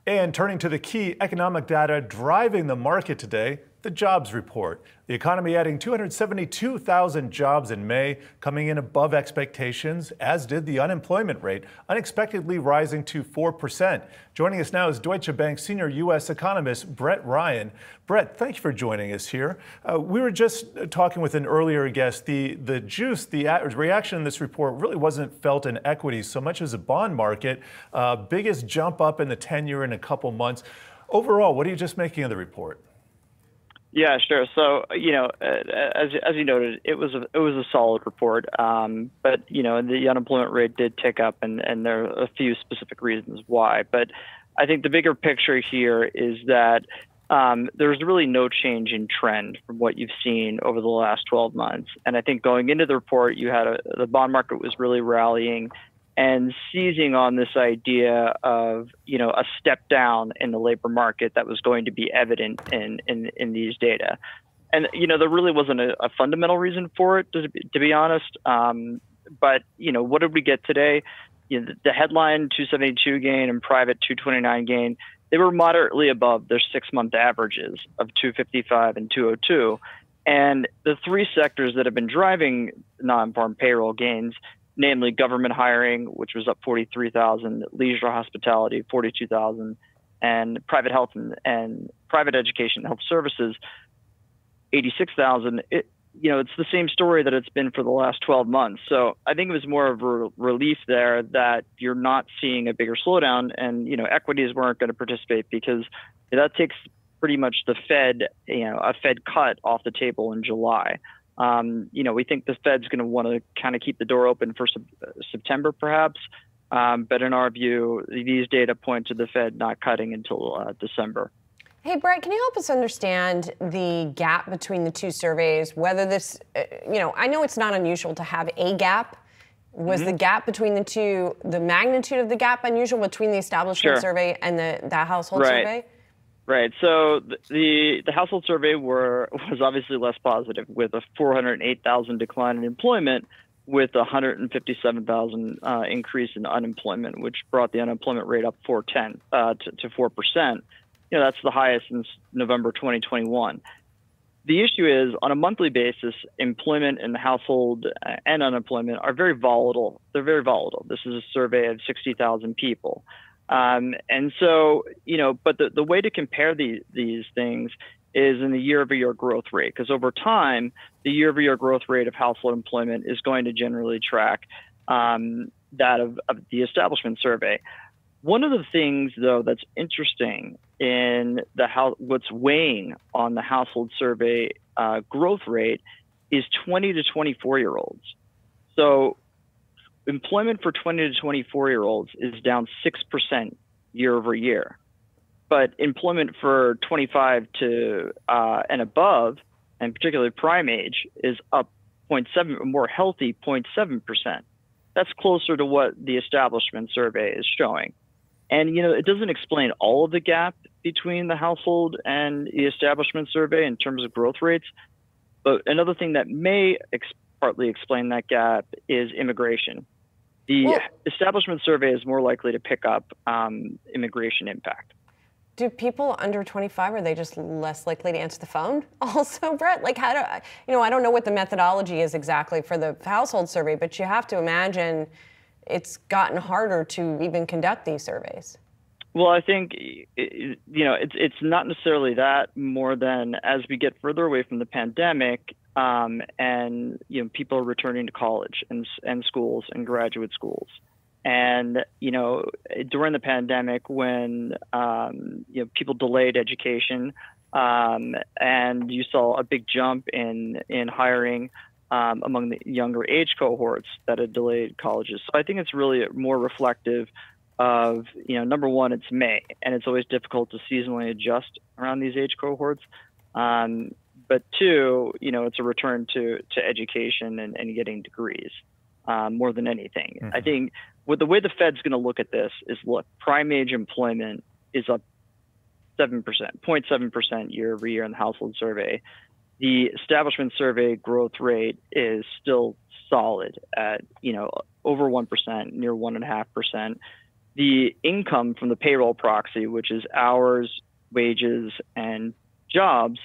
And turning to the key economic data driving the market today, the jobs report. The economy adding 272,000 jobs in May, coming in above expectations, as did the unemployment rate, unexpectedly rising to 4%. Joining us now is Deutsche Bank senior U.S. economist Brett Ryan. Brett, thank you for joining us here. We were just talking with an earlier guest. The reaction in this report really wasn't felt in equities so much as the bond market. Biggest jump up in the 10-year in a couple months. Overall, what are you just making of the report? Yeah, sure. So, as you noted, it was a solid report, but the unemployment rate did tick up, and there are a few specific reasons why. But I think the bigger picture here is that there's really no change in trend from what you've seen over the last 12 months. And I think going into the report, you had the bond market was really rallying and seizing on this idea of, a step down in the labor market that was going to be evident in these data. And, there really wasn't a fundamental reason for it, to be honest. But, what did we get today? The headline 272 gain and private 229 gain, they were moderately above their 6-month averages of 255 and 202. And the three sectors that have been driving non-farm payroll gains, namely government hiring, which was up 43,000, leisure hospitality, 42,000, and private health and private education and health services, 86,000. It's the same story that it's been for the last 12 months. So I think it was more of a relief there that you're not seeing a bigger slowdown, and, equities weren't going to participate because that takes pretty much the Fed, a Fed cut off the table in July. We think the Fed's going to want to kind of keep the door open for September, perhaps. But in our view, these data point to the Fed not cutting until December. Hey, Brett, can you help us understand the gap between the two surveys? Whether this, I know it's not unusual to have a gap. Was the gap between the two, the magnitude of the gap unusual between the establishment survey and the household survey? Right. So the household survey was obviously less positive, with a 408,000 decline in employment, with a 157,000 increase in unemployment, which brought the unemployment rate up to 4%. That's the highest since November 2021. The issue is, on a monthly basis, employment and household and unemployment are very volatile. They're very volatile. This is a survey of 60,000 people. And so, but the way to compare these things is in the year-over-year growth rate, because over time, the year-over-year growth rate of household employment is going to generally track that of the establishment survey. One of the things, though, that's interesting in what's weighing on the household survey growth rate is 20 to 24-year-olds. So employment for 20 to 24-year-olds is down 6% year over year, but employment for 25 to and above, and particularly prime age, is up 0.7, a more healthy 0.7%. That's closer to what the establishment survey is showing. And, it doesn't explain all of the gap between the household and the establishment survey in terms of growth rates. But another thing that may partly explain that gap is immigration. The establishment survey is more likely to pick up immigration impact. Do people under 25, are they just less likely to answer the phone also, Brett? Like, how do, I don't know what the methodology is exactly for the household survey, but you have to imagine it's gotten harder to even conduct these surveys. Well, I think, it's not necessarily that, more than as we get further away from the pandemic, and people are returning to college and schools and graduate schools, and during the pandemic, when people delayed education, and you saw a big jump in hiring among the younger age cohorts that had delayed colleges. So I think it's really more reflective of, number one, it's May, and it's always difficult to seasonally adjust around these age cohorts. But two, it's a return to education and getting degrees more than anything. I think the way the Fed's going to look at this is, look, prime age employment is up 7%, 0.7% year over year in the household survey. The establishment survey growth rate is still solid at, over 1%, near 1.5%. the income from the payroll proxy, which is hours, wages, and jobs,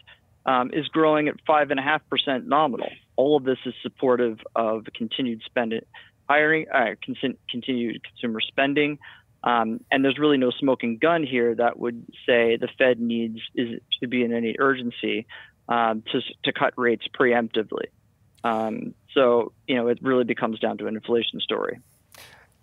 is growing at 5.5% nominal. All of this is supportive of continued spending, continued consumer spending, and there's really no smoking gun here that would say the Fed should be in any urgency to cut rates preemptively. So it really becomes down to an inflation story.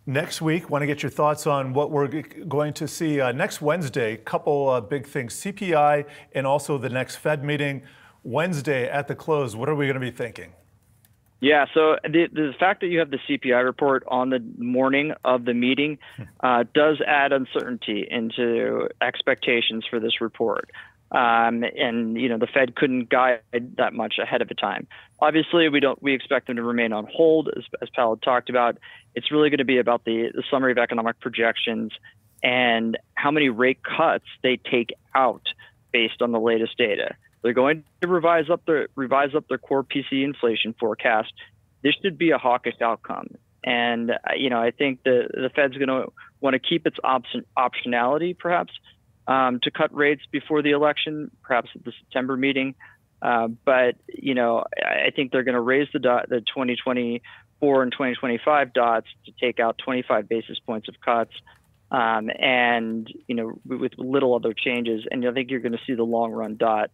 Next week, want to get your thoughts on what we're going to see next Wednesday. Couple big things, CPI and also the next Fed meeting Wednesday at the close. What are we going to be thinking? Yeah, so the fact that you have the CPI report on the morning of the meeting does add uncertainty into expectations for this report. And the Fed couldn't guide that much ahead of the time. Obviously, we expect them to remain on hold, as Powell talked about. It's really going to be about the summary of economic projections and how many rate cuts they take out based on the latest data. They're going to revise up their core PCE inflation forecast. This should be a hawkish outcome, and I think the Fed's going to want to keep its optionality, perhaps, to cut rates before the election, perhaps at the September meeting. But I think they're going to raise the 2024 and 2025 dots to take out 25 basis points of cuts, and with little other changes. And I think you're going to see the long run dot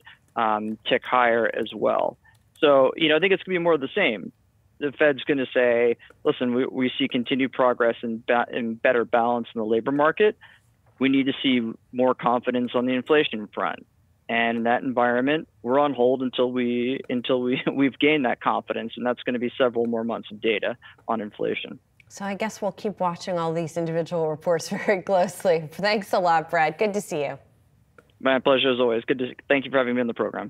tick higher as well. So I think it's going to be more of the same. The Fed's going to say, listen, we see continued progress in better balance in the labor market. We need to see more confidence on the inflation front. And in that environment, we're on hold until we've gained that confidence, and that's going to be several more months of data on inflation. So I guess we'll keep watching all these individual reports very closely. Thanks a lot, Brad. Good to see you. My pleasure as always. Thank you for having me on the program.